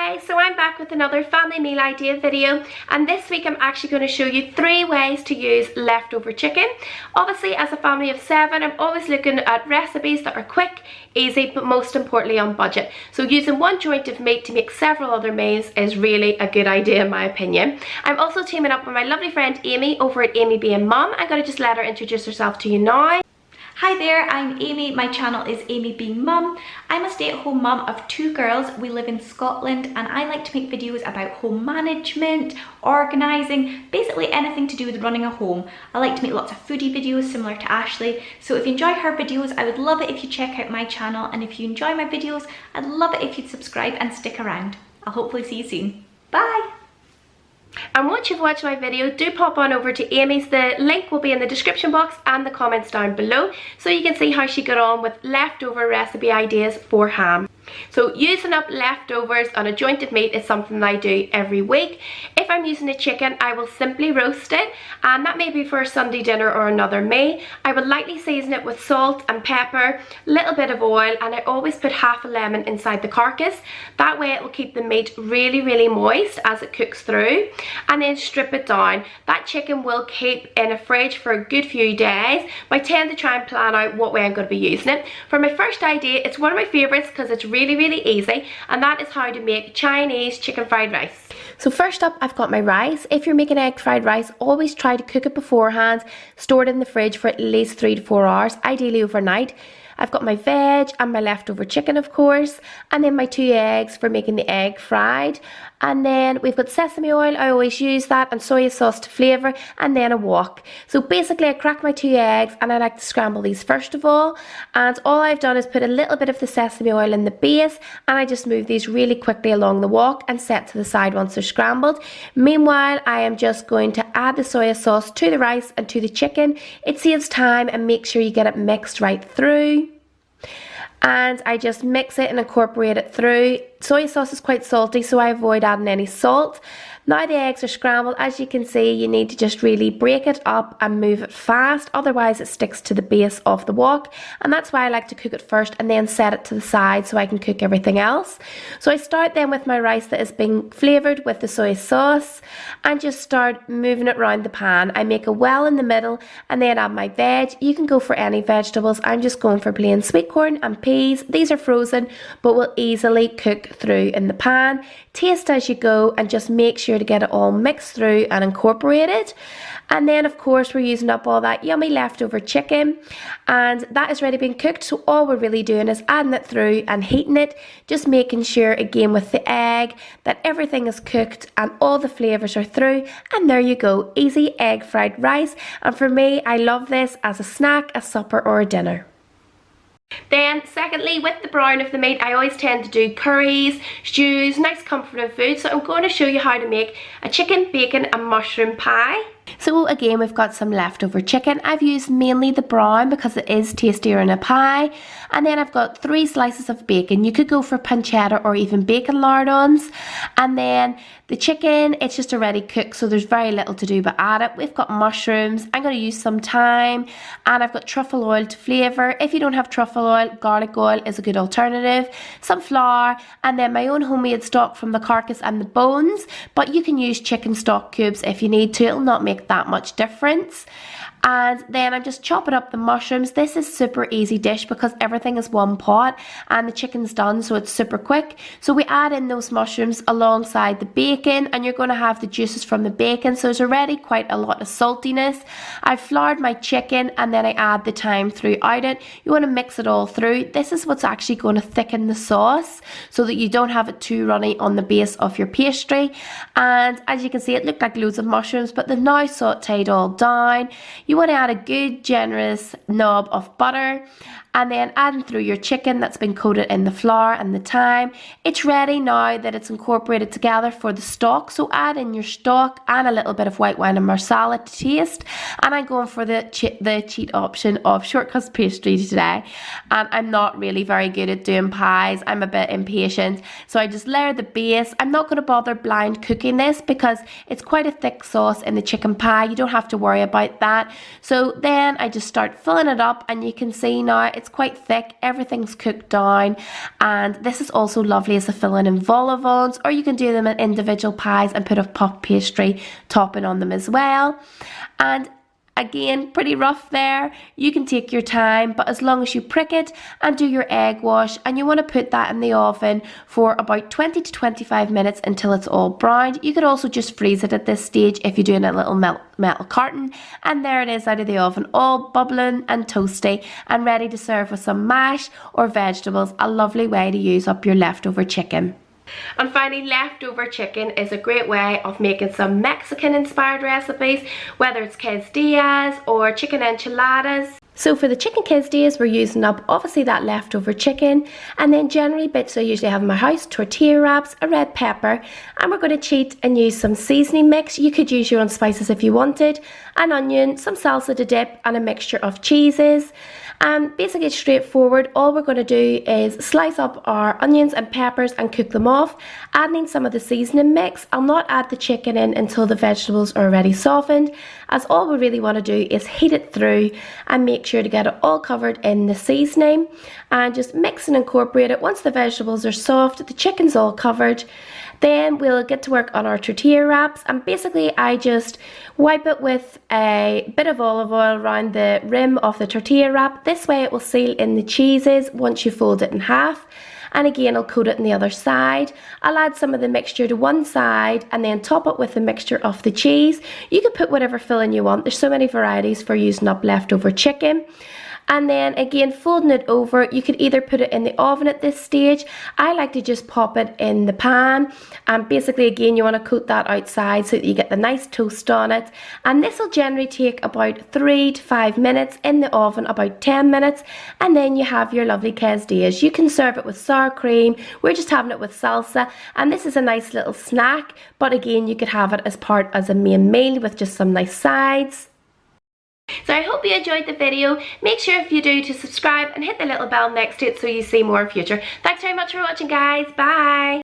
guys, so I'm back with another family meal idea video, and this week I'm actually going to show you 3 ways to use leftover chicken. Obviously, as a family of 7, I'm always looking at recipes that are quick, easy, but most importantly on budget. So using one joint of meat to make several other meals is really a good idea in my opinion. I'm also teaming up with my lovely friend Amy over at Amy Being Mum. I'm going to just let her introduce herself to you now. Hi there, I'm Amy. My channel is Amy Being Mum. I'm a stay-at-home mum of 2 girls. We live in Scotland and I like to make videos about home management, organising, basically anything to do with running a home. I like to make lots of foodie videos similar to Ashley. So if you enjoy her videos, I would love it if you check out my channel, and if you enjoy my videos, I'd love it if you'd subscribe and stick around. I'll hopefully see you soon. Bye! And once you've watched my video, do pop on over to Amy's. The link will be in the description box and the comments down below, so you can see how she got on with leftover recipe ideas for ham. So using up leftovers on a joint of meat is something that I do every week. If I'm using a chicken, I will simply roast it, and that may be for a Sunday dinner or another meal. I will lightly season it with salt and pepper, a little bit of oil, and I always put half a lemon inside the carcass. That way it will keep the meat really moist as it cooks through, and then strip it down. That chicken will keep in a fridge for a good few days. I tend to try and plan out what way I'm going to be using it. For my first idea, it's one of my favourites because it's really easy, and that is how to make Chinese chicken fried rice. So first up, I've got my rice. If you're making egg fried rice, always try to cook it beforehand, store it in the fridge for at least 3 to 4 hours, ideally overnight. I've got my veg and my leftover chicken, of course, and then my 2 eggs for making the egg fried. And then we've got sesame oil, I always use that, and soy sauce to flavour, and then a wok. So basically I crack my 2 eggs and I like to scramble these first of all. And all I've done is put a little bit of the sesame oil in the base, and I just move these really quickly along the wok and set to the side once they're scrambled. Meanwhile, I am just going to add the soy sauce to the rice and to the chicken. It saves time and make sure you get it mixed right through. And I just mix it and incorporate it through. Soy sauce is quite salty, so I avoid adding any salt. Now the eggs are scrambled, as you can see, you need to just really break it up and move it fast, otherwise it sticks to the base of the wok, and that's why I like to cook it first and then set it to the side so I can cook everything else. So I start then with my rice that is being flavoured with the soy sauce and just start moving it around the pan. I make a well in the middle and then add my veg. You can go for any vegetables. I'm just going for plain sweet corn and peas. These are frozen but will easily cook through in the pan. Taste as you go and just make sure to get it all mixed through and incorporated. And then of course we're using up all that yummy leftover chicken, and that is ready being cooked. So all we're really doing is adding it through and heating it, just making sure again with the egg that everything is cooked and all the flavours are through, and there you go, easy egg fried rice. And for me, I love this as a snack, a supper or a dinner. Then secondly, with the brown of the meat, I always tend to do curries, stews, nice comforting food. So I'm going to show you how to make a chicken, bacon and mushroom pie. So again, we've got some leftover chicken. I've used mainly the brown because it is tastier in a pie. And then I've got 3 slices of bacon. You could go for pancetta or even bacon lardons. And then the chicken, it's just already cooked, so there's very little to do but add it. We've got mushrooms. I'm going to use some thyme, and I've got truffle oil to flavour. If you don't have truffle oil, garlic oil is a good alternative. Some flour, and then my own homemade stock from the carcass and the bones. But you can use chicken stock cubes if you need to. It'll not make that much difference. And then I'm just chopping up the mushrooms. This is super easy dish because everything is one pot and the chicken's done, so it's super quick. So we add in those mushrooms alongside the bacon, and you're going to have the juices from the bacon, so there's already quite a lot of saltiness. I've floured my chicken and then I add the thyme throughout it. You want to mix it all through. This is what's actually going to thicken the sauce so that you don't have it too runny on the base of your pastry. And as you can see, it looked like loads of mushrooms, but they've now sauteed all down. You want to add a good generous knob of butter, and then adding through your chicken that's been coated in the flour and the thyme. It's ready now that it's incorporated together for the stock, so add in your stock and a little bit of white wine and marsala to taste. And I'm going for the cheat option of shortcrust pastry today, and I'm not really very good at doing pies. I'm a bit impatient, so I just layer the base. I'm not going to bother blind cooking this because it's quite a thick sauce in the chicken pie. You don't have to worry about that. So then I just start filling it up, and you can see now it's it's quite thick, everything's cooked down, and this is also lovely as a filling in vol au vents, or you can do them in individual pies and put a puff pastry topping on them as well. And again, pretty rough there. You can take your time, but as long as you prick it and do your egg wash, and you want to put that in the oven for about 20 to 25 minutes until it's all browned. You could also just freeze it at this stage if you're doing a little metal carton, and there it is out of the oven, all bubbling and toasty and ready to serve with some mash or vegetables. A lovely way to use up your leftover chicken. And finally, leftover chicken is a great way of making some Mexican inspired recipes, whether it's quesadillas or chicken enchiladas. So for the chicken quesadillas, we're using up obviously that leftover chicken, and then generally bits I usually have in my house: tortilla wraps, a red pepper, and we're going to cheat and use some seasoning mix. You could use your own spices if you wanted, an onion, some salsa to dip, and a mixture of cheeses. And basically it's straightforward. All we're going to do is slice up our onions and peppers and cook them off, adding some of the seasoning mix. I'll not add the chicken in until the vegetables are already softened, as all we really want to do is heat it through and make sure to get it all covered in the seasoning, and just mix and incorporate it. Once the vegetables are soft, the chicken's all covered, then we'll get to work on our tortilla wraps. And basically I just wipe it with a bit of olive oil around the rim of the tortilla wrap. This way it will seal in the cheeses once you fold it in half. And again, I'll coat it on the other side. I'll add some of the mixture to one side and then top it with a mixture of the cheese. You can put whatever filling you want. There's so many varieties for using up leftover chicken. And then again, folding it over, you could either put it in the oven at this stage. I like to just pop it in the pan, and basically again you want to coat that outside so that you get the nice toast on it. And this will generally take about 3 to 5 minutes, in the oven about 10 minutes, and then you have your lovely quesadillas. You can serve it with sour cream. We're just having it with salsa, and this is a nice little snack, but again you could have it as a main meal with just some nice sides. So I hope you enjoyed the video. Make sure if you do to subscribe and hit the little bell next to it so you see more future. Thanks very much for watching, guys. Bye.